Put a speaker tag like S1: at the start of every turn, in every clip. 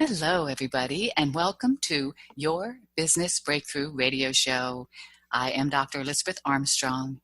S1: Hello, everybody, and welcome to your Business Breakthrough Radio Show. I am Dr. Elizabeth Armstrong,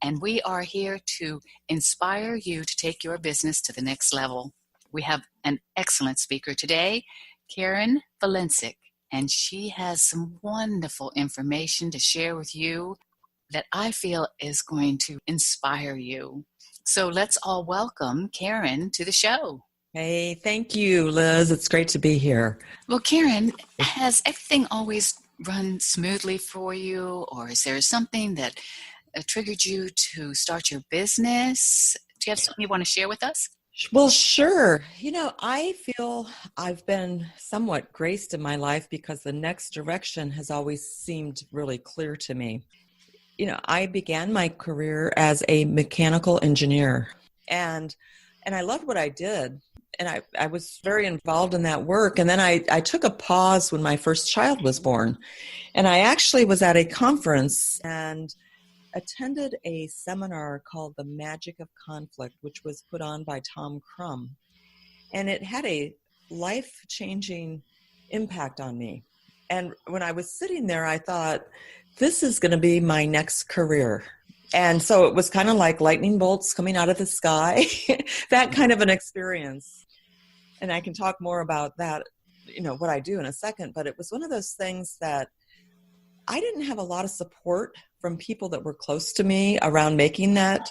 S1: and we are here to inspire you to take your business to the next level. We have an excellent speaker today, Karen Valencic, and she has some wonderful information to share with you that I feel is going to inspire you. So let's all welcome Karen to the show.
S2: Hey, thank you, Liz. It's great to be here.
S1: Well, Karen, has everything always run smoothly for you, or is there something that triggered you to start your business? Do you have something you want to share with us?
S2: Well, sure. I feel I've been somewhat graced in my life because the next direction has always seemed really clear to me. I began my career as a mechanical engineer, and I loved what I did. And I was very involved in that work. And then I took a pause when my first child was born. And I actually was at a conference and attended a seminar called The Magic of Conflict, which was put on by Tom Crum. And it had a life-changing impact on me. And when I was sitting there, I thought, this is going to be my next career. And so it was kind of like lightning bolts coming out of the sky, that kind of an experience. And I can talk more about that, what I do in a second. But it was one of those things that I didn't have a lot of support from people that were close to me around making that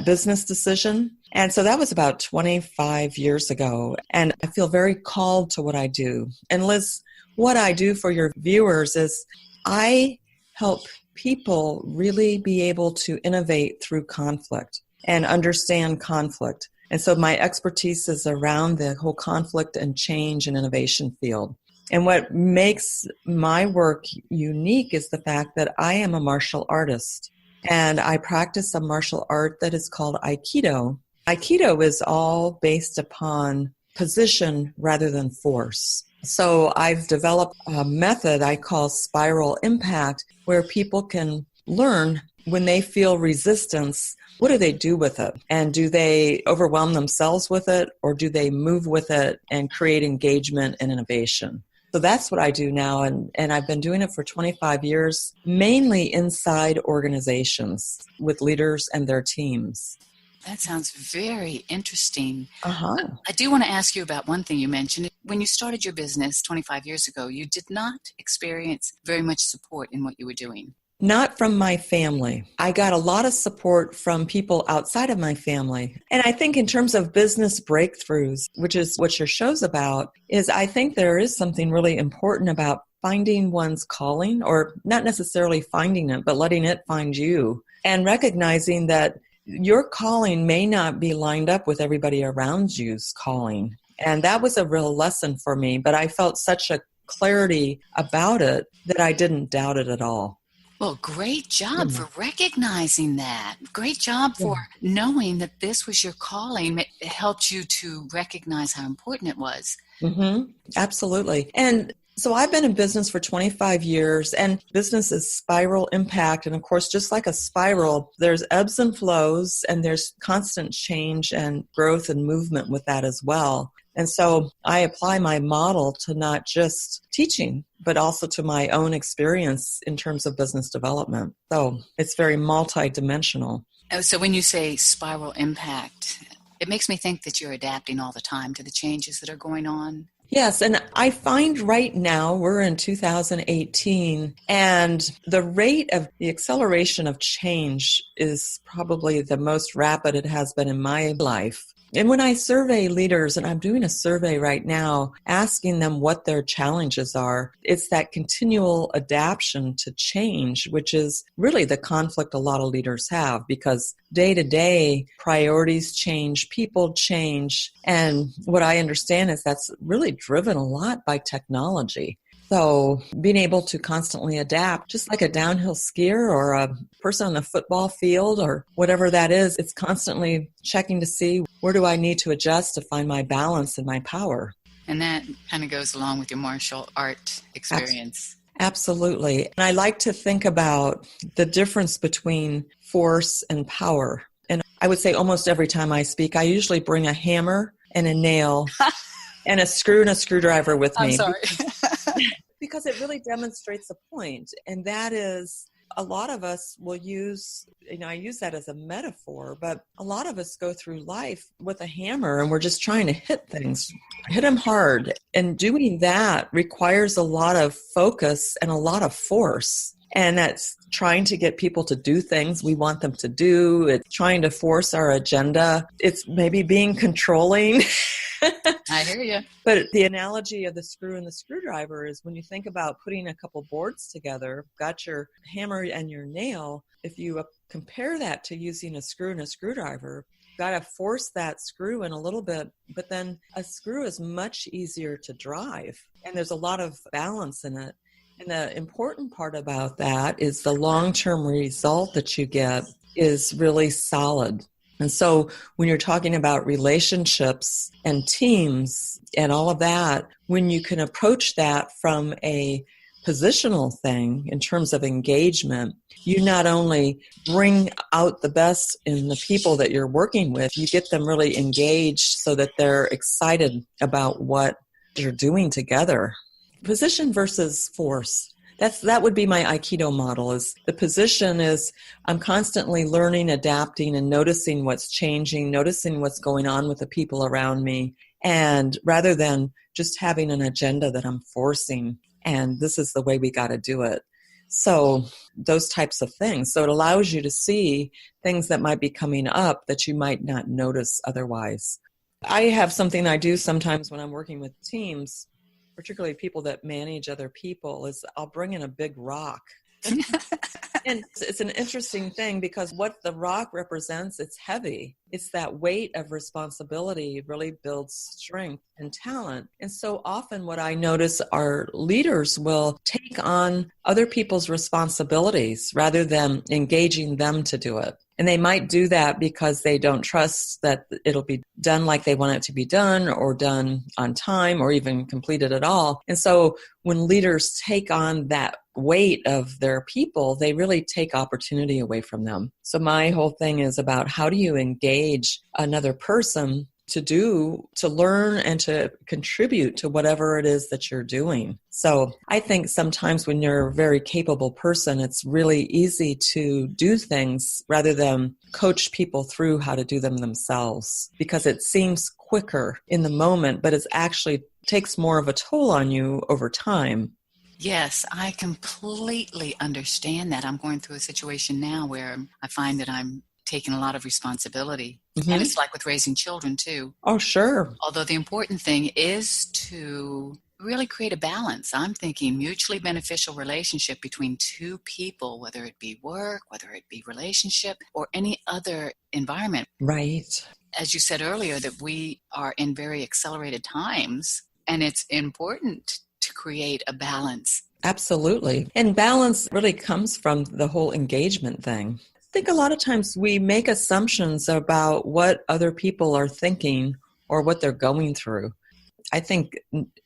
S2: business decision. And so that was about 25 years ago. And I feel very called to what I do. And Liz, what I do for your viewers is I help people really be able to innovate through conflict and understand conflict. And so my expertise is around the whole conflict and change and innovation field. And what makes my work unique is the fact that I am a martial artist, and I practice a martial art that is called Aikido. Aikido is all based upon position rather than force. So I've developed a method I call spiral impact, where people can learn when they feel resistance, what do they do with it? And do they overwhelm themselves with it, or do they move with it and create engagement and innovation? So that's what I do now, and I've been doing it for 25 years, mainly inside organizations with leaders and their teams.
S1: That sounds very interesting.
S2: Uh-huh.
S1: I do want to ask you about one thing you mentioned. When you started your business 25 years ago, you did not experience very much support in what you were doing.
S2: Not from my family. I got a lot of support from people outside of my family. And I think in terms of business breakthroughs, which is what your show's about, is I think there is something really important about finding one's calling, or not necessarily finding it, but letting it find you, and recognizing that your calling may not be lined up with everybody around you's calling. And that was a real lesson for me, but I felt such a clarity about it that I didn't doubt it at all.
S1: Well, great job for recognizing that. Great job for knowing that this was your calling. It helped you to recognize how important it was.
S2: Mm-hmm. Absolutely. And so I've been in business for 25 years, and business is spiral impact. And of course, just like a spiral, there's ebbs and flows, and there's constant change and growth and movement with that as well. And so I apply my model to not just teaching, but also to my own experience in terms of business development. So it's very multidimensional.
S1: Oh, so when you say spiral impact, it makes me think that you're adapting all the time to the changes that are going on.
S2: Yes, and I find right now we're in 2018, and the rate of the acceleration of change is probably the most rapid it has been in my life. And when I survey leaders, and I'm doing a survey right now, asking them what their challenges are, it's that continual adaptation to change, which is really the conflict a lot of leaders have, because day to day, priorities change, people change. And what I understand is that's really driven a lot by technology. So being able to constantly adapt, just like a downhill skier or a person on a football field or whatever that is, it's constantly checking to see where do I need to adjust to find my balance and my power.
S1: And that kind of goes along with your martial art experience.
S2: Absolutely. And I like to think about the difference between force and power. And I would say almost every time I speak, I usually bring a hammer and a nail And a screw and a screwdriver with
S1: I'm
S2: me.
S1: sorry.
S2: Because it really demonstrates a point. And that is, a lot of us will use, I use that as a metaphor, but a lot of us go through life with a hammer and we're just trying to hit things, hit them hard. And doing that requires a lot of focus and a lot of force. And that's trying to get people to do things we want them to do. It's trying to force our agenda. It's maybe being controlling.
S1: I hear you.
S2: But the analogy of the screw and the screwdriver is when you think about putting a couple boards together, got your hammer and your nail, if you compare that to using a screw and a screwdriver, got to force that screw in a little bit, but then a screw is much easier to drive. And there's a lot of balance in it. And the important part about that is the long-term result that you get is really solid. And so when you're talking about relationships and teams and all of that, when you can approach that from a positional thing in terms of engagement, you not only bring out the best in the people that you're working with, you get them really engaged so that they're excited about what you're doing together. Position versus force. That would be my Aikido model. Is the position is I'm constantly learning, adapting, and noticing what's changing, noticing what's going on with the people around me. And rather than just having an agenda that I'm forcing, and this is the way we got to do it. So those types of things. So it allows you to see things that might be coming up that you might not notice otherwise. I have something I do sometimes when I'm working with teams, particularly people that manage other people, is I'll bring in a big rock. And it's an interesting thing because what the rock represents, it's heavy. It's that weight of responsibility really builds strength and talent. And so often what I notice are leaders will take on other people's responsibilities rather than engaging them to do it. And they might do that because they don't trust that it'll be done like they want it to be done or done on time or even completed at all. And so when leaders take on that weight of their people, they really take opportunity away from them. So my whole thing is about how do you engage another person to learn and to contribute to whatever it is that you're doing. So I think sometimes when you're a very capable person, it's really easy to do things rather than coach people through how to do them themselves because it seems quicker in the moment, but it actually takes more of a toll on you over time.
S1: Yes, I completely understand that. I'm going through a situation now where I find that I'm taking a lot of responsibility. Mm-hmm. And it's like with raising children too.
S2: Oh, sure.
S1: Although the important thing is to really create a balance. I'm thinking mutually beneficial relationship between two people, whether it be work, whether it be relationship, or any other environment.
S2: Right.
S1: As you said earlier, that we are in very accelerated times, and it's important to create a balance.
S2: Absolutely. And balance really comes from the whole engagement thing. I think a lot of times we make assumptions about what other people are thinking or what they're going through. I think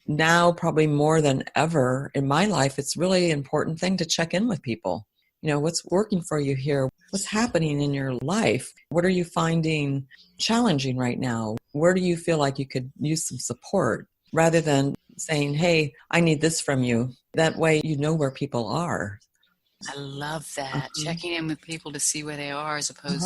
S2: now probably more than ever in my life, it's really an important thing to check in with people. You know, what's working for you here? What's happening in your life? What are you finding challenging right now? Where do you feel like you could use some support rather than saying, hey, I need this from you. That way you know where people are.
S1: I love that. Checking in with people to see where they are as opposed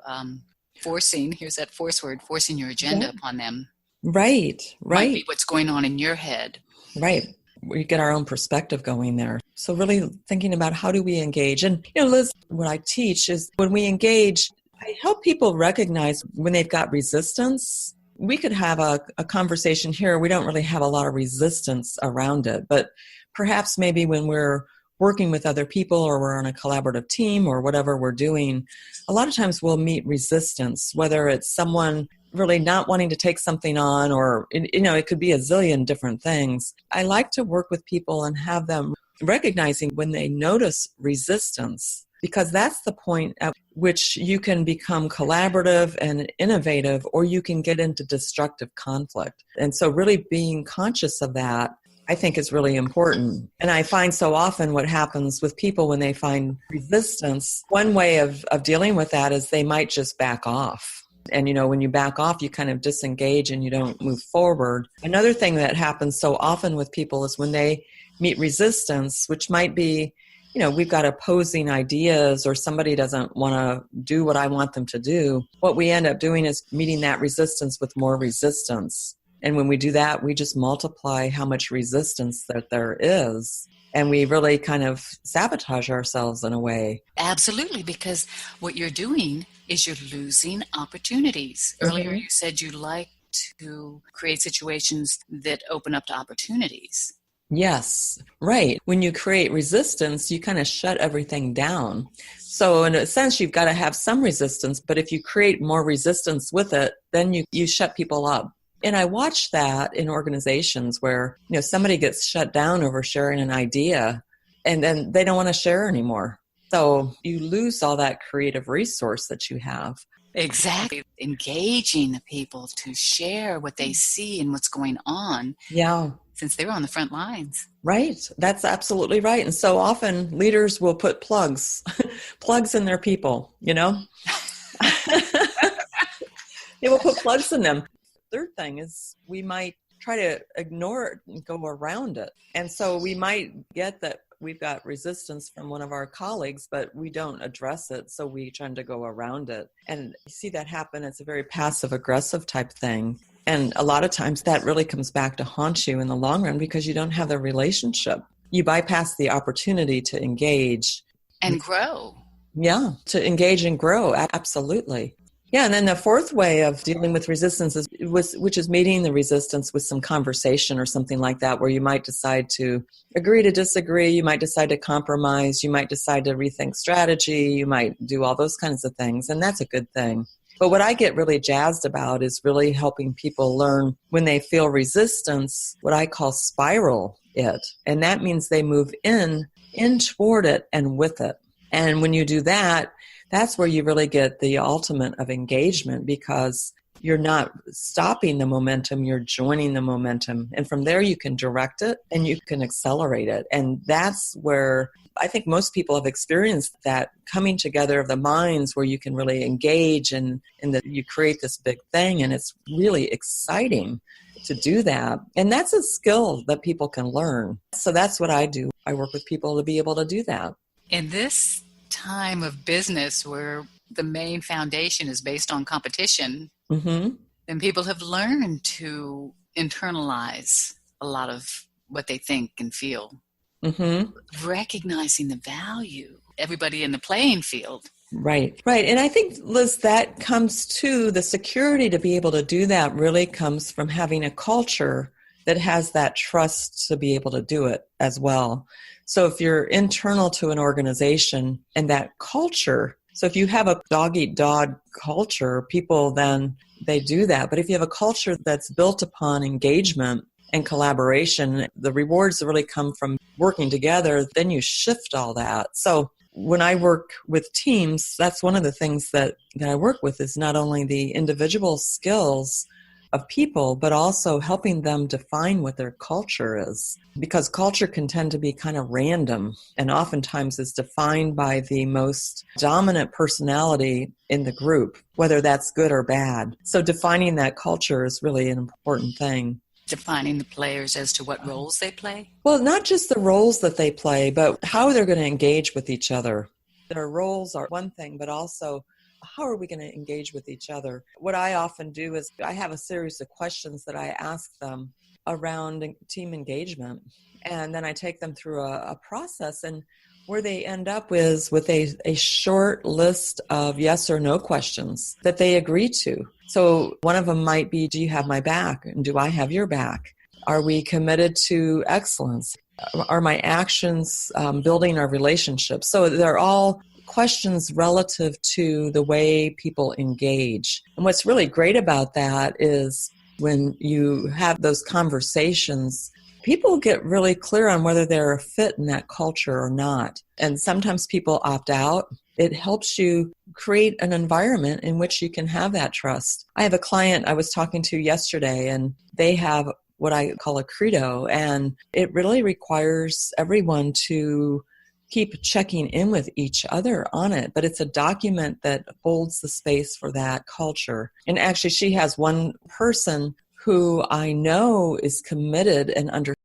S1: to forcing, here's that force word, forcing your agenda upon them.
S2: Right.
S1: Might be what's going on in your head.
S2: Right. We get our own perspective going there. So really thinking about how do we engage? And, Liz, what I teach is when we engage, I help people recognize when they've got resistance. We could have a conversation here. We don't really have a lot of resistance around it, but perhaps maybe when we're working with other people or we're on a collaborative team or whatever we're doing, a lot of times we'll meet resistance, whether it's someone really not wanting to take something on or, it could be a zillion different things. I like to work with people and have them recognizing when they notice resistance, because that's the point at which you can become collaborative and innovative, or you can get into destructive conflict. And so really being conscious of that, I think, is really important. And I find so often what happens with people when they find resistance, one way of dealing with that is they might just back off. And, when you back off, you kind of disengage and you don't move forward. Another thing that happens so often with people is when they meet resistance, which might be, we've got opposing ideas or somebody doesn't want to do what I want them to do. What we end up doing is meeting that resistance with more resistance. And when we do that, we just multiply how much resistance that there is. And we really kind of sabotage ourselves in a way.
S1: Absolutely, because what you're doing is you're losing opportunities. Mm-hmm. Earlier you said you like to create situations that open up to opportunities.
S2: Yes, right. When you create resistance, you kind of shut everything down. So in a sense, you've got to have some resistance, but if you create more resistance with it, then you shut people up. And I watch that in organizations where, somebody gets shut down over sharing an idea and then they don't want to share anymore. So you lose all that creative resource that you have.
S1: Exactly. Engaging the people to share what they see and what's going on.
S2: Yeah.
S1: Since they're on the front lines.
S2: Right. That's absolutely right. And so often leaders will put plugs in their people, They will put plugs in them. Third thing is we might try to ignore it and go around it. And so we might get that we've got resistance from one of our colleagues, but we don't address it. So we tend to go around it. And you see that happen. It's a very passive aggressive type thing. And a lot of times that really comes back to haunt you in the long run because you don't have the relationship. You bypass the opportunity to engage.
S1: And grow.
S2: Yeah, to engage and grow. Absolutely. Yeah, and then the fourth way of dealing with resistance which is meeting the resistance with some conversation or something like that, where you might decide to agree to disagree, you might decide to compromise, you might decide to rethink strategy, you might do all those kinds of things, and that's a good thing. But what I get really jazzed about is really helping people learn when they feel resistance, what I call spiral it. And that means they move in toward it and with it. And when you do that, that's where you really get the ultimate of engagement because you're not stopping the momentum, you're joining the momentum. And from there you can direct it and you can accelerate it. And that's where I think most people have experienced that coming together of the minds where you can really engage and that you create this big thing. And it's really exciting to do that. And that's a skill that people can learn. So that's what I do. I work with people to be able to do that.
S1: In this time of business where the main foundation is based on competition, mm-hmm. then people have learned to internalize a lot of what they think and feel. Mm-hmm. Recognizing the value, everybody in the playing field.
S2: Right. And I think, Liz, that comes to the security to be able to do that really comes from having a culture that has that trust to be able to do it as well. So if you're internal to an organization and that culture, so if you have a dog-eat-dog culture, people then they do that. But if you have a culture that's built upon engagement and collaboration, the rewards really come from working together, then you shift all that. So when I work with teams, that's one of the things that I work with is not only the individual skills of people, but also helping them define what their culture is. Because culture can tend to be kind of random and oftentimes is defined by the most dominant personality in the group, whether that's good or bad. So defining that culture is really an important thing.
S1: Defining the players as to what roles they play?
S2: Well, not just the roles that they play, but how they're going to engage with each other. Their roles are one thing, but also how are we going to engage with each other? What I often do is I have a series of questions that I ask them around team engagement. And then I take them through a process. And where they end up is with a short list of yes or no questions that they agree to. So one of them might be, do you have my back? And do I have your back? Are we committed to excellence? Are my actions building our relationship? So they're all questions relative to the way people engage. And what's really great about that is when you have those conversations, people get really clear on whether they're a fit in that culture or not. And sometimes people opt out. It helps you create an environment in which you can have that trust. I have a client I was talking to yesterday, and they have what I call a credo, and it really requires everyone to keep checking in with each other on it, but it's a document that holds the space for that culture. And actually, she has one person who I know is committed and understands